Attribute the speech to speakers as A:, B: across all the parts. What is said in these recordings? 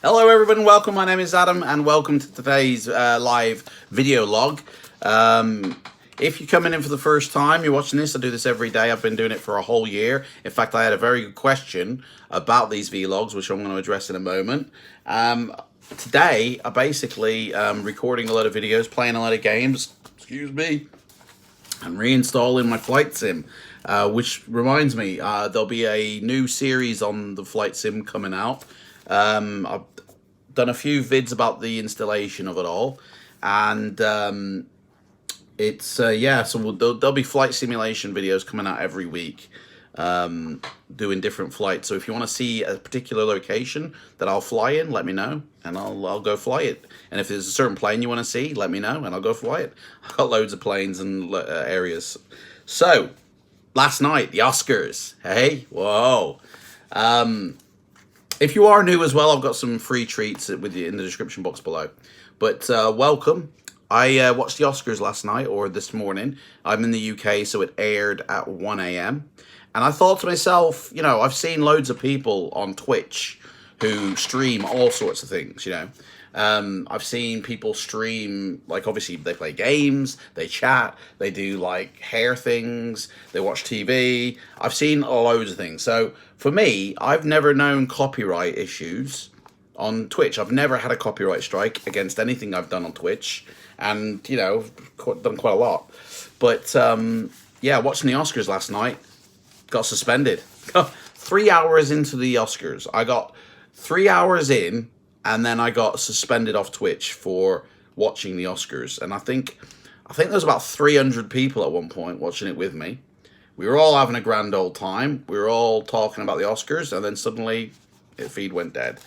A: Hello everyone, welcome. My name is Adam and welcome to today's live video log. If you're coming in for the first time, you're watching this, I do this every day. I've been doing it for a whole year. In fact, I had a very good question about these vlogs, which I'm going to address in a moment. Today, I basically recording a lot of videos, playing a lot of games, excuse me, and reinstalling my flight sim. Which reminds me, there'll be a new series on the flight sim coming out. I've done a few vids about the installation of it all, and it's yeah, so there'll be flight simulation videos coming out every week, doing different flights. So if you want to see a particular location that I'll fly in, let me know and I'll go fly it. And if there's a certain plane you want to see, let me know and I'll go fly it. I've got loads of planes and areas. So last night, the Oscars. Hey, whoa. If you are new as well, I've got some free treats with you in the description box below. But welcome. I watched the Oscars last night, or this morning. I'm in the UK, so it aired at 1 AM. And I thought to myself, you know, I've seen loads of people on Twitch who stream all sorts of things, you know. I've seen people stream, like, obviously they play games, they chat, they do like hair things, they watch TV. I've seen loads of things. So for me, I've never known copyright issues on Twitch. I've never had a copyright strike against anything I've done on Twitch, and you know, done quite a lot. But yeah, watching the Oscars last night, got suspended. 3 hours into the Oscars, I got 3 hours in. And then I got suspended off Twitch for watching the Oscars. And I think there was about 300 people at one point watching it with me. We were all having a grand old time. We were all talking about the Oscars. And then suddenly, the feed went dead.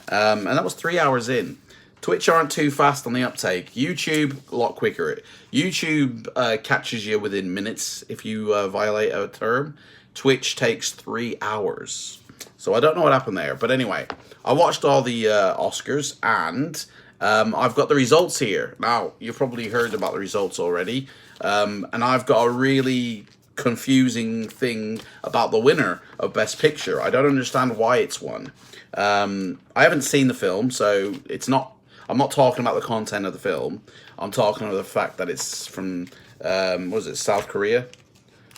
A: And that was 3 hours in. Twitch aren't too fast on the uptake. YouTube, a lot quicker. YouTube catches you within minutes if you violate a term. Twitch takes 3 hours. So I don't know what happened there. But anyway, I watched all the Oscars, and I've got the results here. Now, you've probably heard about the results already. And I've got a really confusing thing about the winner of Best Picture. I don't understand why it's won. I haven't seen the film, so it's not... I'm not talking about the content of the film. I'm talking about the fact that it's from, what is it, South Korea?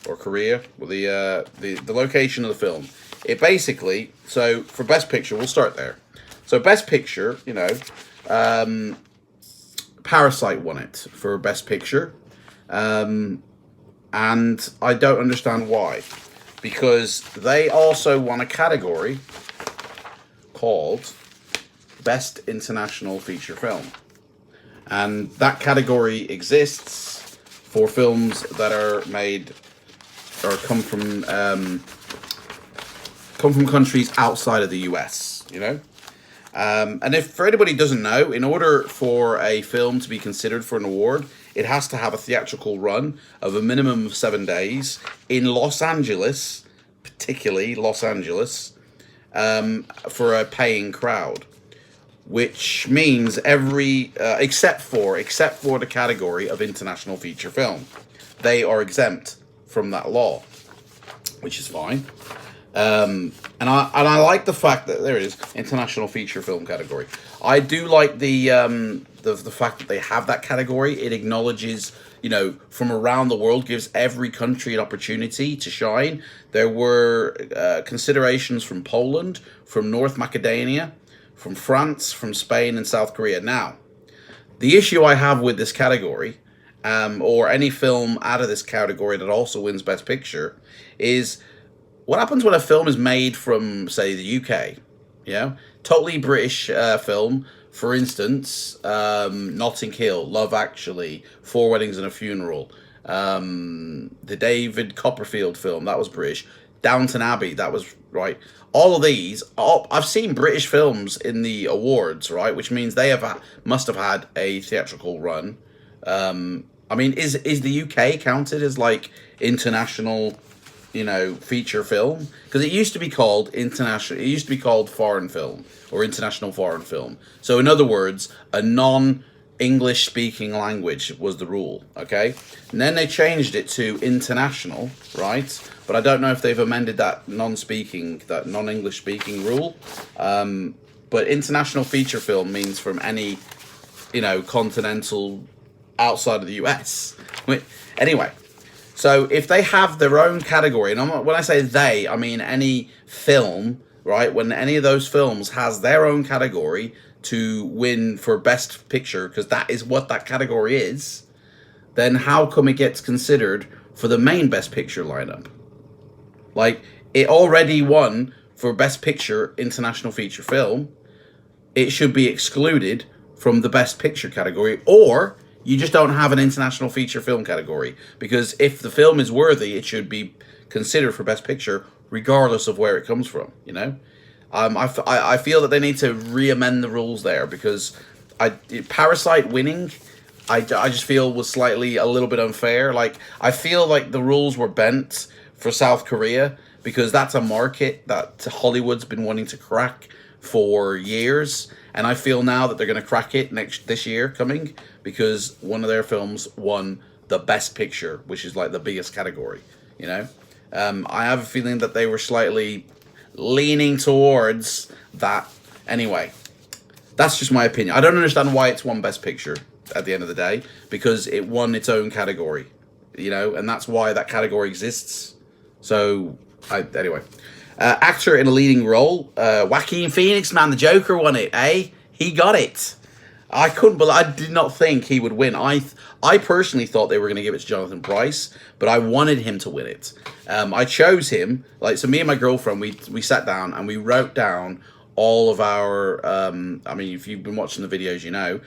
A: Or Korea? Well, the location of the film. It basically, so for Best Picture, we'll start there. So Best Picture, you know, Parasite won it for Best Picture. And I don't understand why. Because they also won a category called Best International Feature Film. And that category exists for films that are made or come from countries outside of the US, you know? And if for anybody who doesn't know, in order for a film to be considered for an award, it has to have a theatrical run of a minimum of 7 days in Los Angeles, particularly Los Angeles, for a paying crowd. Which means every, except for the category of international feature film, they are exempt from that law, which is fine. And I like the fact that there is international feature film category. I do like the fact that they have that category. It acknowledges, you know, from around the world, gives every country an opportunity to shine. There were considerations from Poland, from North Macedonia, from France, from Spain, and South Korea. Now, the issue I have with this category, or any film out of this category that also wins Best Picture, is what happens when a film is made from, say, the UK? Yeah, totally British film. For instance, Notting Hill, Love Actually, Four Weddings and a Funeral, the David Copperfield film, that was British. Downton Abbey, that was right. All of these, I've seen British films in the awards, right, which means they must have had a theatrical run. I mean, is the UK counted as like international, you know, feature film? Because it used to be called international. It used to be called foreign film or international foreign film. So in other words, a non-English speaking language was the rule. Okay, and then they changed it to international, right? But I don't know if they've amended that non-English speaking rule. but international feature film means from any, continental outside of the US. Anyway, so if they have their own category, and when I say they, I mean any film, right? When any of those films has their own category to win for Best Picture, because that is what that category is, then how come it gets considered for the main Best Picture lineup? Like, it already won for Best Picture International Feature Film. It should be excluded from the Best Picture category, or you just don't have an International Feature Film category. Because if the film is worthy, it should be considered for Best Picture, regardless of where it comes from, I feel that they need to re-amend the rules there, because Parasite winning, I just feel was slightly a little bit unfair. Like, I feel like the rules were bent for South Korea, because that's a market that Hollywood's been wanting to crack for years, and I feel now that they're going to crack it this year coming, because one of their films won the Best Picture, which is like the biggest category, I have a feeling that they were slightly leaning towards that. Anyway, that's just my opinion. I don't understand why it's won Best Picture at the end of the day, because it won its own category, and that's why that category exists. So, anyway. Actor in a leading role, Joaquin Phoenix, man, the Joker won it, eh? He got it. I did not think he would win. I personally thought they were going to give it to Jonathan Pryce, but I wanted him to win it. I chose him. So me and my girlfriend, we sat down and we wrote down all of our, if you've been watching the videos,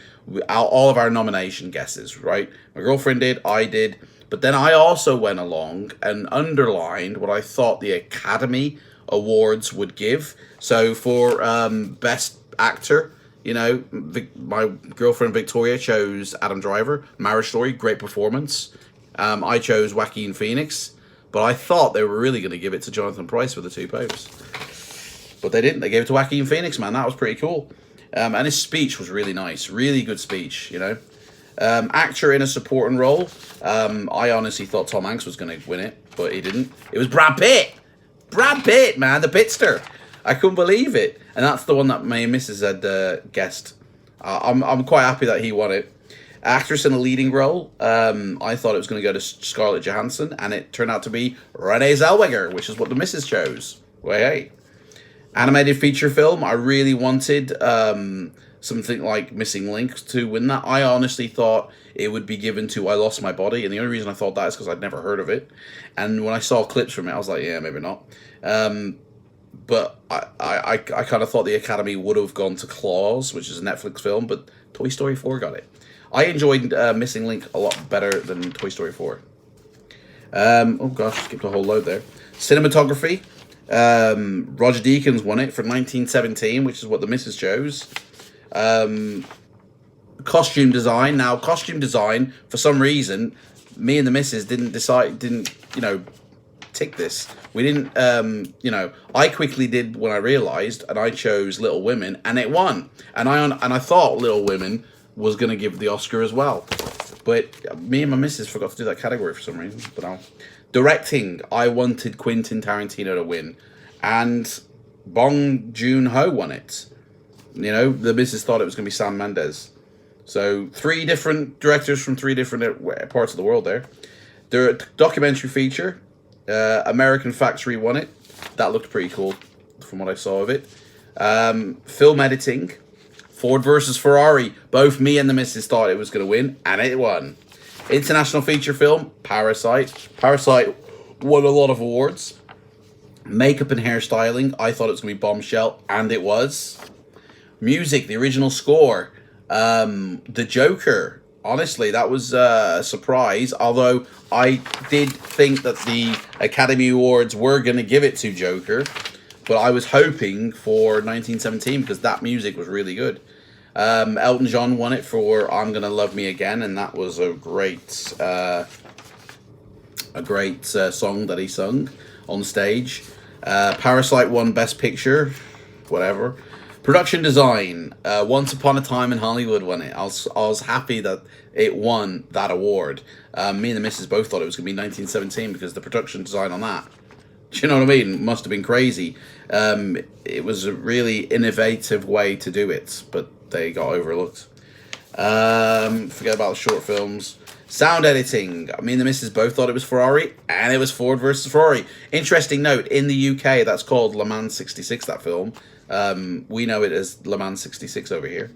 A: all of our nomination guesses, right? My girlfriend did, I did, but then I also went along and underlined what I thought the Academy Awards would give. So for Best Actor, my girlfriend Victoria chose Adam Driver, Marriage Story, great performance. I chose Joaquin Phoenix, but I thought they were really going to give it to Jonathan Pryce for the two popes. But they didn't. They gave it to Joaquin Phoenix, man. That was pretty cool. And his speech was really nice. Really good speech, Actor in a supporting role. I honestly thought Tom Hanks was going to win it, but he didn't. It was Brad Pitt. Brad Pitt, man, the Pitster. I couldn't believe it. And that's the one that my missus had guessed. I'm quite happy that he won it. Actress in a leading role. I thought it was going to go to Scarlett Johansson, and it turned out to be Renee Zellweger, which is what the missus chose. Well, hey. Animated feature film. I really wanted something like Missing Link to win that. I honestly thought it would be given to I Lost My Body, and the only reason I thought that is because I'd never heard of it. And when I saw clips from it, I was like, yeah, maybe not. But I kind of thought the Academy would have gone to Claws, which is a Netflix film, but Toy Story 4 got it. I enjoyed Missing Link a lot better than Toy Story 4. Oh gosh, skipped a whole load there. Cinematography. Roger Deakins won it for 1917, which is what the missus chose. Costume design. Now, costume design, for some reason, me and the missus didn't tick this. We didn't, I quickly did when I realized, and I chose Little Women, and it won. And I thought Little Women was going to give the Oscar as well. But me and my missus forgot to do that category for some reason. But now, directing, I wanted Quentin Tarantino to win, and Bong Joon-ho won it. The missus thought it was going to be Sam Mendes. So 3 different directors from 3 different parts of the world there. The documentary feature, American Factory won it. That looked pretty cool from what I saw of it. Film editing, Ford versus Ferrari. Both me and the missus thought it was going to win, and it won. International feature film, Parasite. Parasite won a lot of awards. Makeup and hairstyling, I thought it was going to be Bombshell, and it was. Music, the original score, The Joker. Honestly, that was a surprise, although I did think that the Academy Awards were going to give it to Joker, but I was hoping for 1917 because that music was really good. Elton John won it for I'm Gonna Love Me Again, and that was a great song that he sung on stage. Parasite won Best Picture, whatever. Production design, Once Upon a Time in Hollywood won it. I was happy that it won that award. Me and the missus both thought it was going to be 1917 because the production design on that Do you know what I mean? Must have been crazy. It was a really innovative way to do it, but they got overlooked. Forget about the short films. Sound editing. Me and the missus both thought it was Ferrari, and it was Ford versus Ferrari. Interesting note, in the UK, that's called Le Mans 66, that film. We know it as Le Mans 66 over here.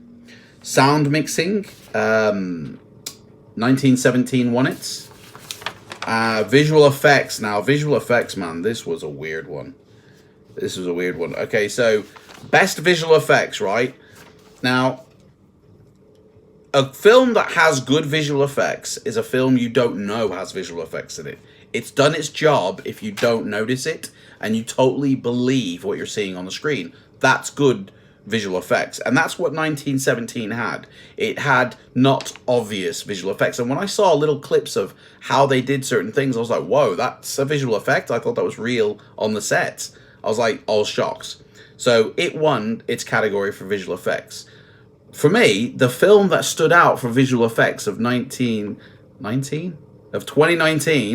A: Sound mixing. 1917 won it. Visual effects. Now, visual effects, man, this was a weird one. Okay, so best visual effects, right? Now, a film that has good visual effects is a film you don't know has visual effects in it. It's done its job if you don't notice it and you totally believe what you're seeing on the screen. That's good visual effects. And that's what 1917 had. It had not obvious visual effects. And when I saw little clips of how they did certain things, I was like, whoa, that's a visual effect. I thought that was real on the set. I was like, all shocks. So it won its category for visual effects. For me, the film that stood out for visual effects of 2019,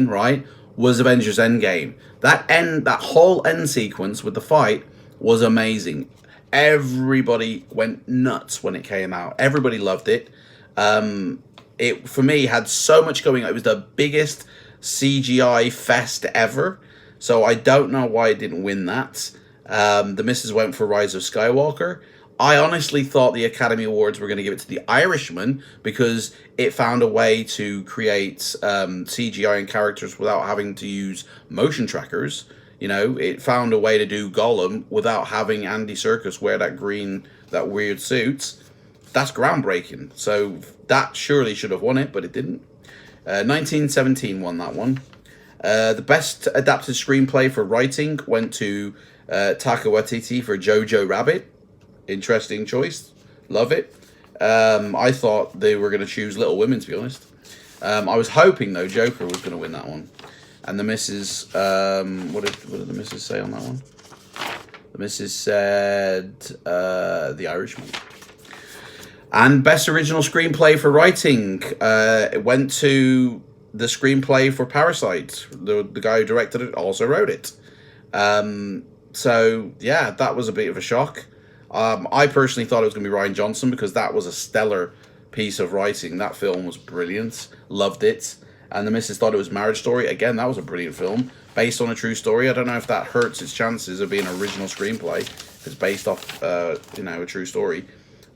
A: right, was Avengers Endgame. That whole end sequence with the fight was amazing. Everybody went nuts when it came out. Everybody loved it. It, for me, had so much going on. It was the biggest CGI fest ever. So I don't know why it didn't win that. The missus went for Rise of Skywalker. I honestly thought the Academy Awards were going to give it to The Irishman because it found a way to create CGI and characters without having to use motion trackers. You know, it found a way to do Gollum without having Andy Serkis wear that weird suit. That's groundbreaking. So that surely should have won it, but it didn't. 1917 won that one. The best adapted screenplay for writing went to Taika Waititi for Jojo Rabbit. Interesting choice. Love it. I thought they were going to choose Little Women, to be honest. I was hoping, though, Joker was going to win that one. And the missus, what did the missus say on that one? The missus said The Irishman. And best original screenplay for writing, it went to the screenplay for Parasite. The guy who directed it also wrote it. So, yeah, that was a bit of a shock. I personally thought it was going to be Rian Johnson because that was a stellar piece of writing. That film was brilliant. Loved it. And the missus thought it was Marriage Story. Again, that was a brilliant film. Based on a true story. I don't know if that hurts its chances of being an original screenplay. If it's based off, a true story.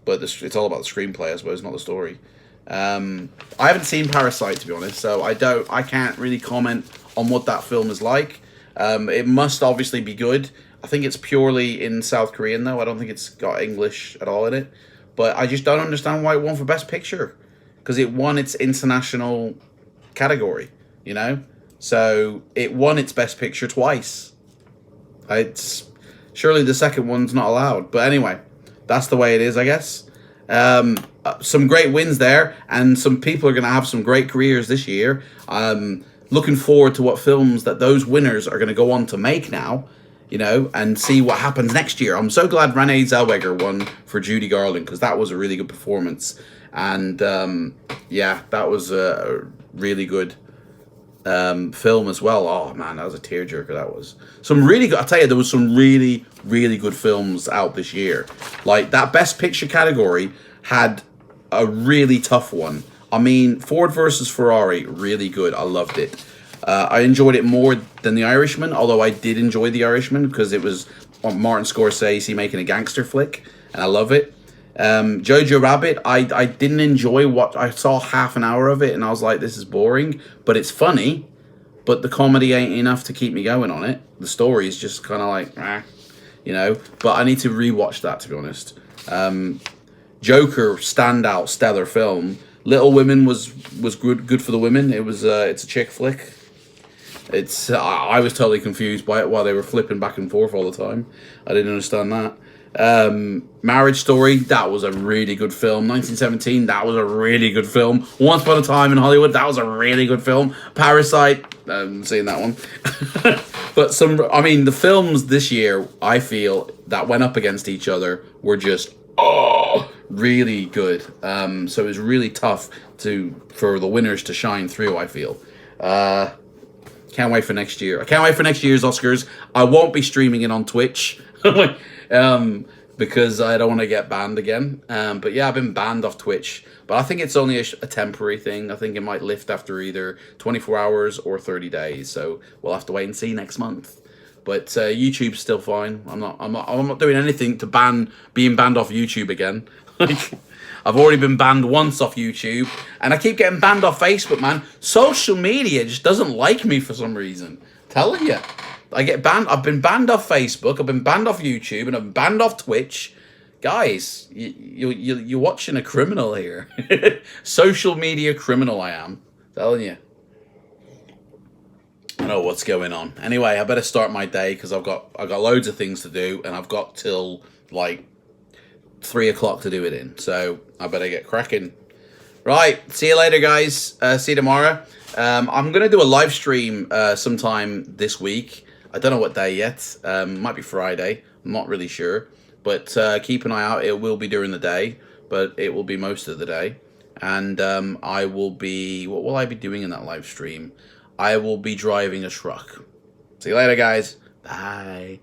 A: But it's all about the screenplay, I suppose, not the story. I haven't seen Parasite, to be honest. So I can't really comment on what that film is like. It must obviously be good. I think it's purely in South Korean, though. I don't think it's got English at all in it. But I just don't understand why it won for Best Picture. Because it won its international category, you know? So it won its Best Picture twice. It's surely the second one's not allowed. But anyway, that's the way it is, I guess. Some great wins there. And some people are going to have some great careers this year. Looking forward to what films that those winners are going to go on to make now. You know, and see what happens next year. I'm so glad Renee Zellweger won for Judy Garland because that was a really good performance. And, yeah, that was a really good film as well. Oh, man, that was a tearjerker, that was. Some really good, I'll tell you, there was some really, really good films out this year. Like, that Best Picture category had a really tough one. I mean, Ford versus Ferrari, really good. I loved it. I enjoyed it more than The Irishman, although I did enjoy The Irishman because it was Martin Scorsese making a gangster flick, and I love it. Jojo Rabbit, I didn't enjoy what I saw half an hour of it, and I was like, this is boring, but it's funny, but the comedy ain't enough to keep me going on it. The story is just kind of like, you know, but I need to rewatch that, to be honest. Joker, standout, stellar film. Little Women was good for the women. It's a chick flick. I was totally confused by it while they were flipping back and forth all the time. I didn't understand that. Marriage Story, that was a really good film. 1917, that was a really good film. Once Upon a Time in Hollywood, that was a really good film. Parasite, I haven't seen that one. But the films this year, I feel, that went up against each other were just, really good. So it was really tough for the winners to shine through, I feel. Can't wait for next year. I can't wait for next year's Oscars. I won't be streaming it on Twitch. Because I don't want to get banned again. But yeah, I've been banned off Twitch. But I think it's only a temporary thing. I think it might lift after either 24 hours or 30 days. So we'll have to wait and see next month. But YouTube's still fine. I'm not doing anything to being banned off YouTube again. Like, I've already been banned once off YouTube, and I keep getting banned off Facebook, man. Social media just doesn't like me for some reason. Telling you. I get banned. I've been banned off Facebook. I've been banned off YouTube, and I'm banned off Twitch. Guys, you're watching a criminal here. Social media criminal, I am. Telling you. I know what's going on. Anyway, I better start my day because I've got loads of things to do, and I've got till like 3 o'clock to do it in. So I better get cracking. Right. See you later, guys. See you tomorrow. I'm gonna do a live stream sometime this week. I don't know what day yet. Might be Friday. I'm not really sure. But keep an eye out. It will be during the day, but it will be most of the day. And I will be... What will I be doing in that live stream? I will be driving a truck. See you later, guys. Bye.